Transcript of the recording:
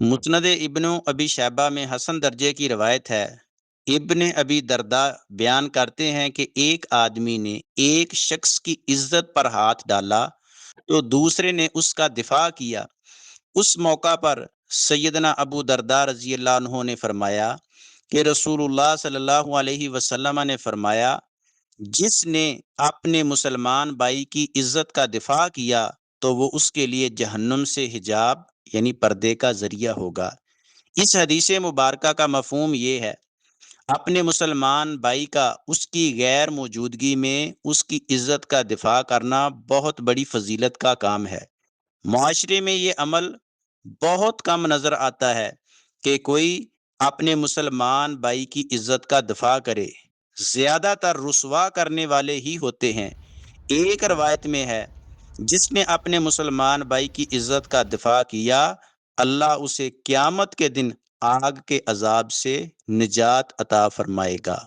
مسند ابن ابی شیبہ میں حسن درجے کی روایت ہے۔ ابن ابی دردا بیان کرتے ہیں کہ ایک آدمی نے ایک شخص کی عزت پر ہاتھ ڈالا تو دوسرے نے اس کا دفاع کیا۔ اس موقع پر سیدنا ابو دردا رضی اللہ عنہ نے فرمایا کہ رسول اللہ صلی اللہ علیہ وسلم نے فرمایا، جس نے اپنے مسلمان بھائی کی عزت کا دفاع کیا تو وہ اس کے لیے جہنم سے حجاب یعنی پردے کا ذریعہ ہوگا۔ اس حدیث مبارکہ کا مفہوم یہ ہے، اپنے مسلمان بھائی کا اس کی غیر موجودگی میں اس کی عزت کا دفاع کرنا بہت بڑی فضیلت کا کام ہے۔ معاشرے میں یہ عمل بہت کم نظر آتا ہے کہ کوئی اپنے مسلمان بھائی کی عزت کا دفاع کرے، زیادہ تر رسوا کرنے والے ہی ہوتے ہیں۔ ایک روایت میں ہے، جس نے اپنے مسلمان بھائی کی عزت کا دفاع کیا، اللہ اسے قیامت کے دن آگ کے عذاب سے نجات عطا فرمائے گا۔